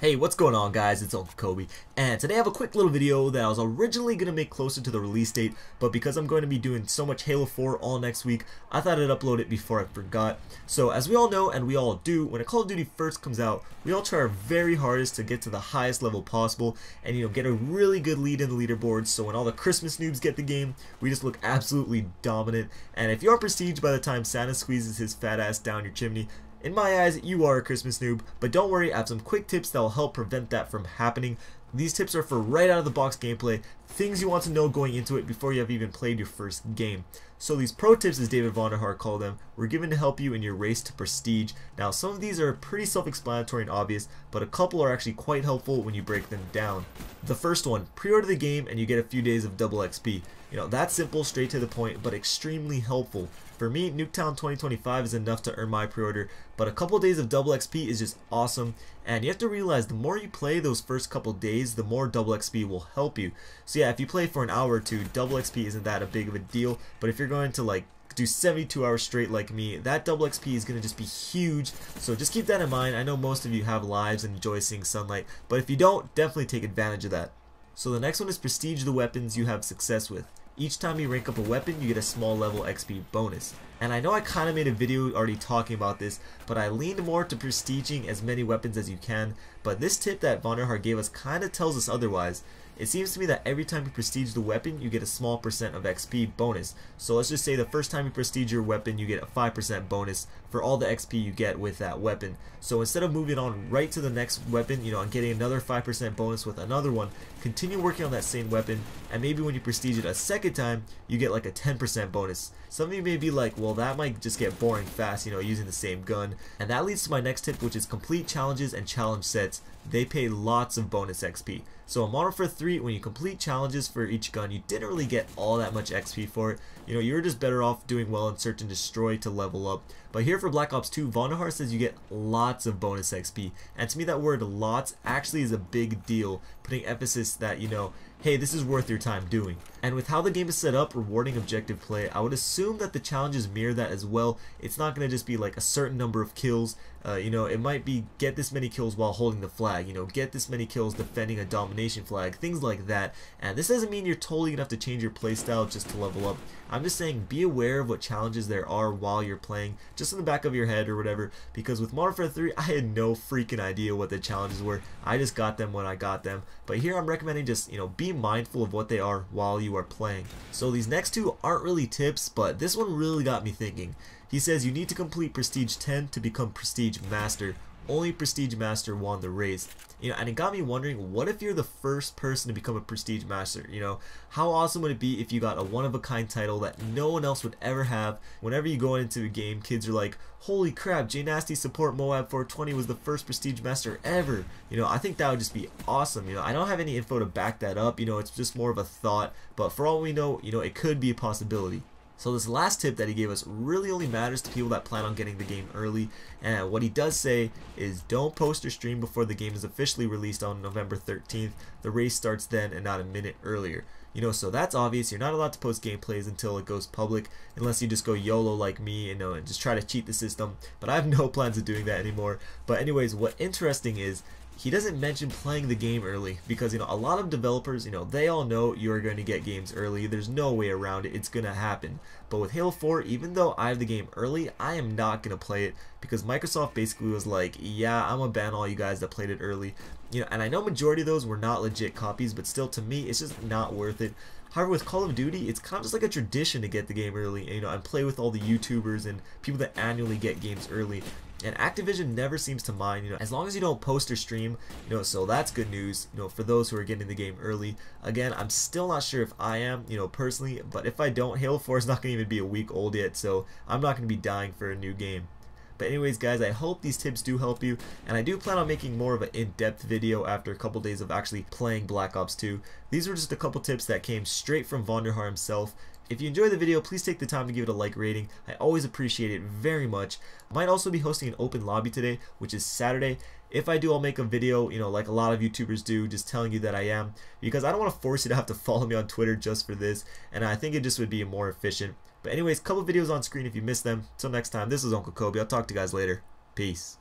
Hey, what's going on guys, it's Uncle Kobe, and today I have a quick little video that I was originally going to make closer to the release date, but because I'm going to be doing so much Halo 4 all next week, I thought I'd upload it before I forgot. So as we all know, and we all do, when a Call of Duty first comes out, we all try our very hardest to get to the highest level possible, and get a really good lead in the leaderboards, so when all the Christmas noobs get the game, we just look absolutely dominant. And if you're prestige by the time Santa squeezes his fat ass down your chimney, in my eyes, you are a Christmas noob, but don't worry, I have some quick tips that will help prevent that from happening. These tips are for right out of the box gameplay, things you want to know going into it before you have even played your first game. So these pro tips, as David Vonderhaar called them, were given to help you in your race to prestige. Now some of these are pretty self-explanatory and obvious, but a couple are actually quite helpful when you break them down. The first one, pre-order the game and you get a few days of double XP. That's simple, straight to the point, but extremely helpful. For me, Nuketown 2025 is enough to earn my pre-order, but a couple days of double XP is just awesome, and you have to realize the more you play those first couple days, the more double XP will help you. So yeah, if you play for an hour or two, double XP isn't that a big of a deal, but if you're going to do 72 hours straight like me, that double XP is going to just be huge, so just keep that in mind. I know most of you have lives and enjoy seeing sunlight, but if you don't, definitely take advantage of that. So the next one is prestige the weapons you have success with. Each time you rank up a weapon, you get a small level XP bonus. And I know I kind of made a video already talking about this, but I leaned more to prestiging as many weapons as you can, but this tip that Vonderhaar gave us kind of tells us otherwise. It seems to me that every time you prestige the weapon, you get a small percent of XP bonus. So let's just say the first time you prestige your weapon, you get a 5% bonus for all the XP you get with that weapon. So instead of moving on right to the next weapon, and getting another 5% bonus with another one, continue working on that same weapon, and maybe when you prestige it a second time, you get like a 10% bonus. Some of you may be like, well, that might just get boring fast, using the same gun. And that leads to my next tip, which is complete challenges and challenge sets. They pay lots of bonus XP. So in Modern Warfare 3, when you complete challenges for each gun, you didn't really get all that much XP for it. You were just better off doing well in Search and Destroy to level up. But here for Black Ops 2, Vonderhaar says you get lots of bonus XP. And to me that word lots actually is a big deal, putting emphasis that, hey, this is worth your time doing. And with how the game is set up, rewarding objective play, I would assume that the challenges mirror that as well. It's not going to just be like a certain number of kills. It might be get this many kills while holding the flag, get this many kills defending a domination flag, things like that. And this doesn't mean you're totally going to have to change your playstyle just to level up. I'm just saying be aware of what challenges there are while you're playing, just in the back of your head or whatever, because with Modern Warfare 3, I had no freaking idea what the challenges were. I just got them when I got them. But here I'm recommending just, be mindful of what they are while you are playing. So these next two aren't really tips, but this one really got me thinking. He says you need to complete Prestige 10 to become Prestige Master. Only Prestige Master won the race. And it got me wondering, what if you're the first person to become a Prestige Master? How awesome would it be if you got a one-of-a-kind title that no one else would ever have? Whenever you go into a game, kids are like, holy crap, J Nasty support Moab 420 was the first Prestige Master ever. I think that would just be awesome. I don't have any info to back that up. It's just more of a thought, but for all we know, it could be a possibility. So this last tip that he gave us really only matters to people that plan on getting the game early, and what he does say is don't post or stream before the game is officially released on November 13th. The race starts then and not a minute earlier. So that's obvious. You're not allowed to post gameplays until it goes public, unless you just go YOLO like me and just try to cheat the system, but I have no plans of doing that anymore. But anyways, what interesting is he doesn't mention playing the game early, because a lot of developers, they all know you're going to get games early. There's no way around it. It's going to happen. But with Halo 4, even though I have the game early, I am not going to play it, because Microsoft basically was like, yeah, I'm going to ban all you guys that played it early. And I know majority of those were not legit copies, but still, to me, it's just not worth it. However, with Call of Duty, it's kind of just like a tradition to get the game early, and play with all the YouTubers and people that annually get games early. And Activision never seems to mind, as long as you don't post or stream, so that's good news, for those who are getting the game early. Again, I'm still not sure if I am, personally, but if I don't, Halo 4 is not going to even be a week old yet, so I'm not going to be dying for a new game. But anyways guys, I hope these tips do help you, and I do plan on making more of an in-depth video after a couple days of actually playing Black Ops 2. These were just a couple tips that came straight from Vonderhaar himself. If you enjoyed the video, please take the time to give it a like rating. I always appreciate it very much. I might also be hosting an open lobby today, which is Saturday. If I do, I'll make a video, like a lot of YouTubers do, just telling you that I am, because I don't want to force you to have to follow me on Twitter just for this, and I think it just would be more efficient. But anyways, couple videos on screen if you missed them. Till next time, this is Uncle Kobe. I'll talk to you guys later. Peace.